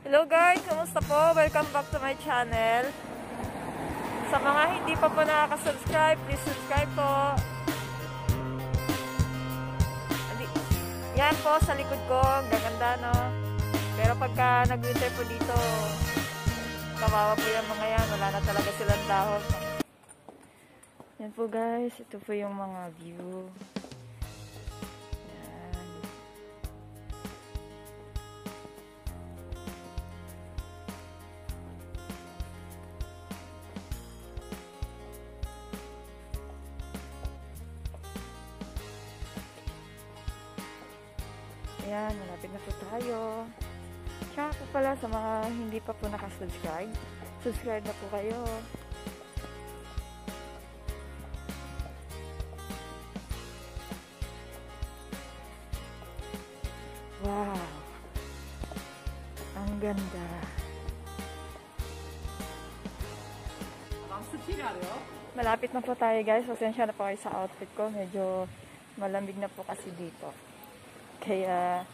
Hello guys, kumusta po? Welcome back to my channel. Sa mga hindi pa po nakaka-subscribe, please subscribe po. Yan po sa likod ko, gaganda no. Pero pagka nag-winter po dito, kawawa po yung mga yan, wala na talaga silang dahon. Yan po guys, ito po yung mga view. Ayan, malapit na po tayo. Tsaka po pala sa mga hindi pa po nakasubscribe, subscribe na po kayo. Wow! Ang ganda. Malapit na po tayo guys. Pasensya na po kayo sa outfit ko. Medyo malamig na po kasi dito. Kaya,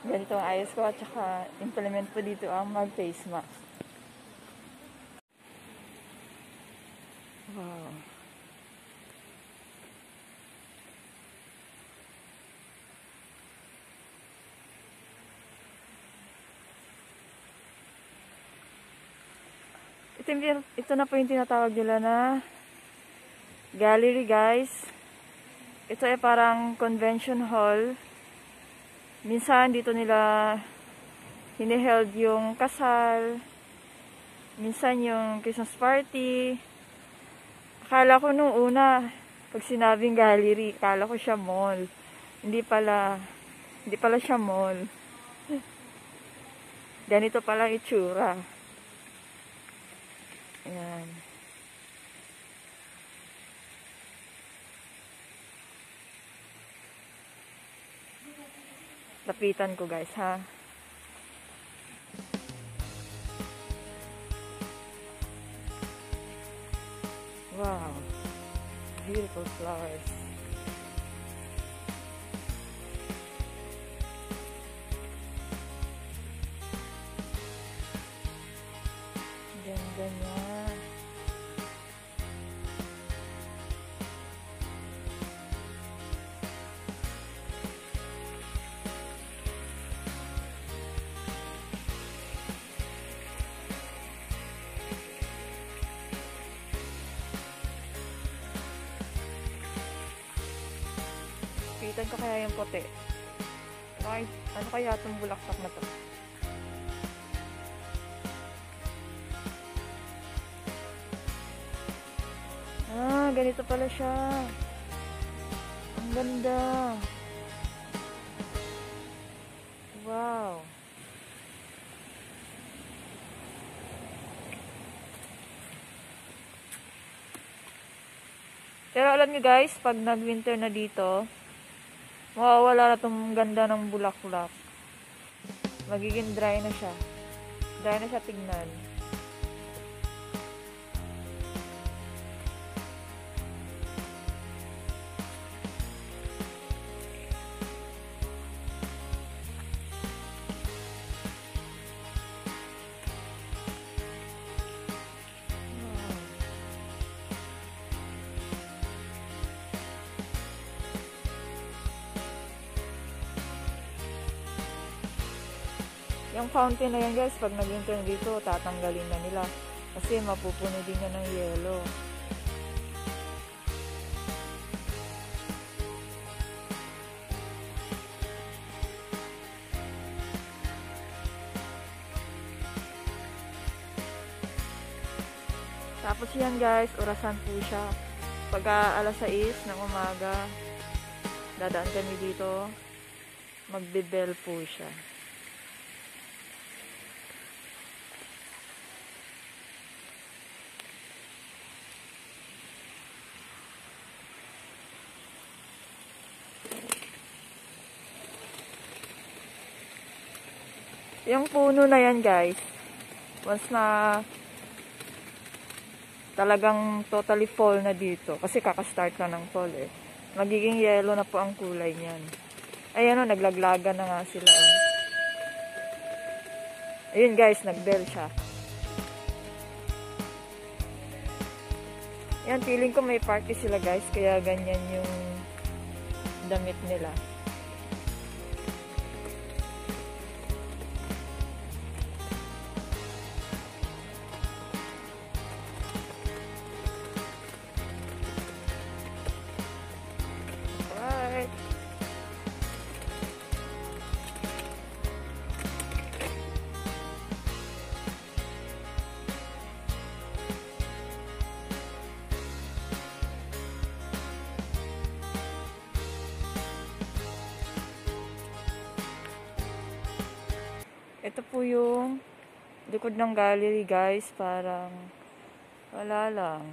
ganito ang ayos ko at saka implement po dito ang mag-face mask. Wow. Ito na po yung tinatawag nila na gallery guys. Ito ay parang convention hall. Minsan dito nila hiniheld yung kasal, minsan yung Christmas party. Akala ko nung una, pag sinabing gallery, akala ko siya mall. Hindi pala siya mall. Ganito pala itsura. Ayan. Lapitan ko guys ha. Wow. Beautiful flowers. Ganda niya. Pitan ko kaya yung puti. Ano kaya itong bulaktak na to? Ah, ganito pala siya. Ang ganda. Wow. Pero alam nyo guys, pag nag-winter na dito, mawawala na itong ganda ng bulak-bulak. Magiging dry na siya. Dry na siya tignan. Yung fountain na yan guys, pag nag-winter dito, tatanggalin na nila. Kasi mapupuno din yan ng yelo. Tapos yan guys, orasan po siya. Pag alas 6 ng umaga, dadaan kami dito, magbe-bell po siya. Yung puno na yan guys, Once na talagang totally fall na dito, kasi kakastart na ng fall eh, magiging yellow na po ang kulay niyan. Ayan o, naglaglagan na nga sila oh. Ayun guys, nagbell siya. Yan, feeling ko may party sila guys, kaya ganyan yung damit nila. Alright. Ito po yung likod ng gallery guys, parang wala lang.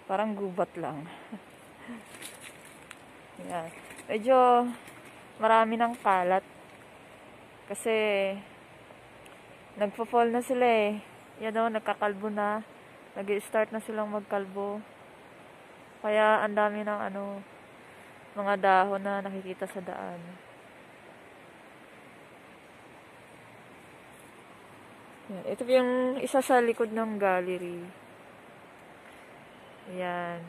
Parang gubat lang. Yan. Medyo marami ng kalat. Kasi nagpo-fall na sila eh. Yan o, nagkakalbo na. Nag-i-start na silang magkalbo. Kaya ang dami ng mga dahon na nakikita sa daan. Yan. Ito yung isa sa likod ng gallery. Ayan.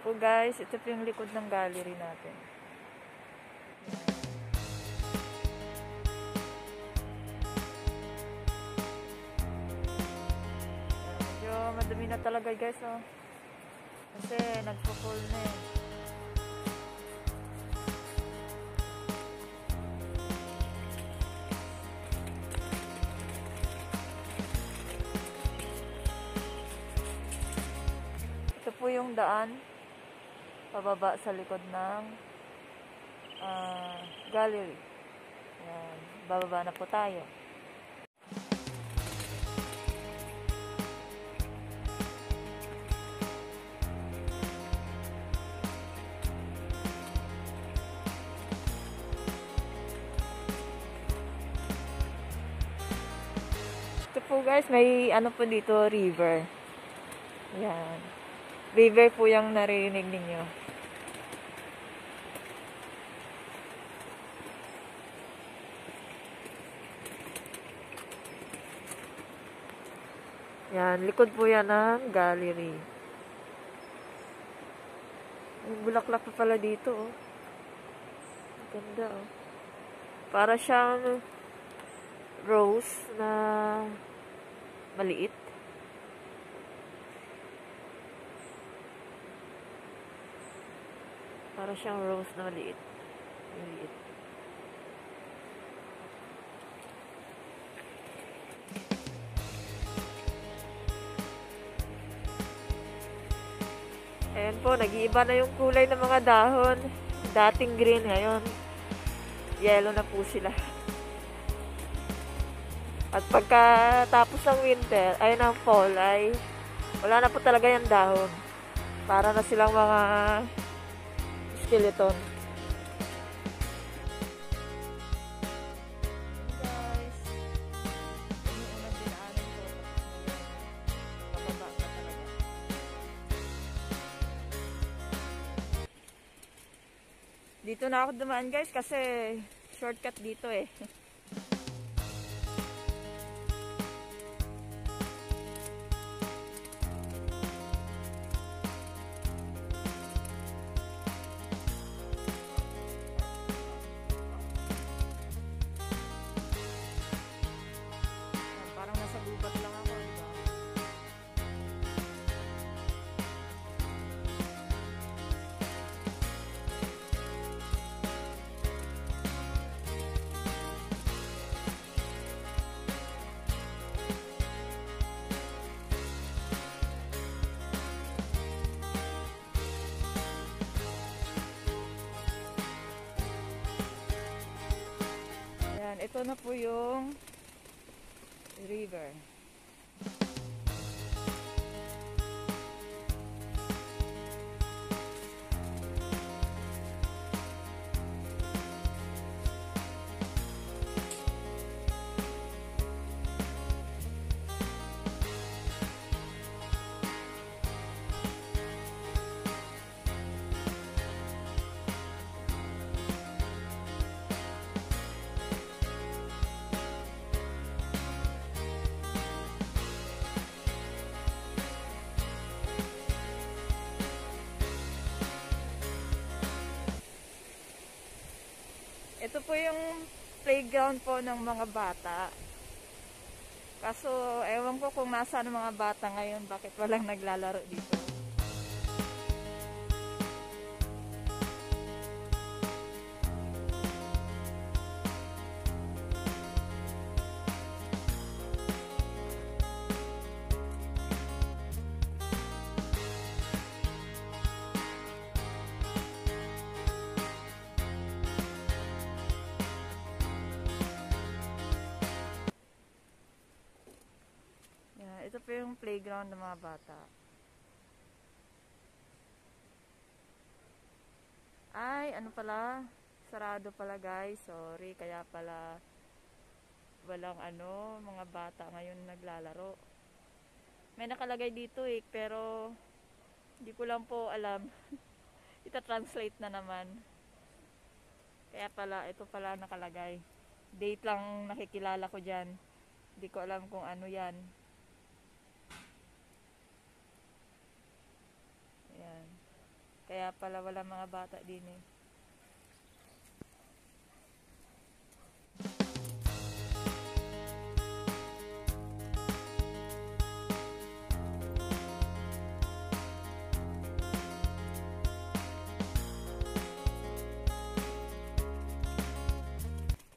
So guys, ito po yung likod ng gallery natin. Medyo madumi na talaga guys oh. Kasi nagpo-fall na eh. Ito po yung daan pababa sa likod ng gallery. Ayan, bababa na po tayo. Ito po guys, may po dito, river. Ayan. River po yung narinig ninyo. Yan, likod po yan ng gallery. May bulaklak pa pala dito oh. Ganda oh. Para siyang rose na maliit. Para siyang rose na maliit. Maliit. Ayan po, nag-iiba na yung kulay ng mga dahon. Dating green, ngayon yellow na po sila. At pagkatapos ng winter, ay ng fall, ay wala na po talaga yung dahon. Para na silang mga skeleton. Guys, yung unang dinaanan ko, pababa pa talaga. Dito na ako dumaan guys kasi shortcut dito eh. Parang nasa gubat lang ako, diba? Ito na po yung river. Ito po yung playground po ng mga bata. Kaso, ewan ko kung nasaan ang mga bata ngayon, bakit walang naglalaro dito. Ito po yung playground ng mga bata. Ay, ano pala? Sarado pala guys. Sorry, kaya pala walang mga bata ngayon naglalaro. May nakalagay dito pero hindi ko lang po alam. Ita-translate na naman. Kaya pala, ito pala nakalagay. Date lang nakikilala ko dyan. Hindi ko alam kung ano yan. Ayan. Kaya pala wala mga bata din eh.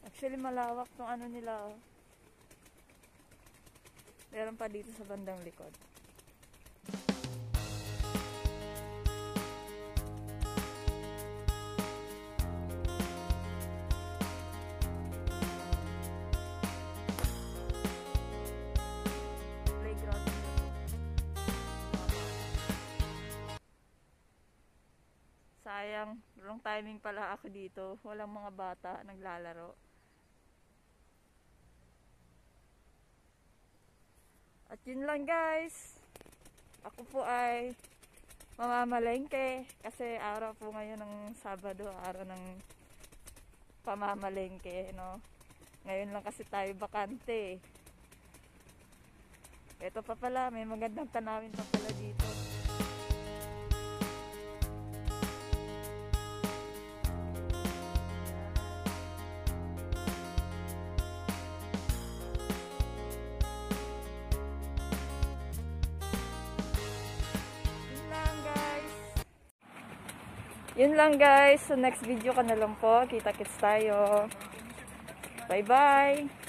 Actually malawak tong nila oh. Meron pa dito sa bandang likod. Playground nila po. Sayang, wrong timing pala ako dito. Walang mga bata naglalaro. At yun lang guys. Ako po ay mamamalengke kasi araw po ngayon ng Sabado, araw ng pamamalengke, no. Ngayon lang kasi tayo bakante. Ito pa pala, may magandang tanawin pa pala dito. Yun lang guys. So next video ka na lang po. Kita-kits tayo. Bye bye.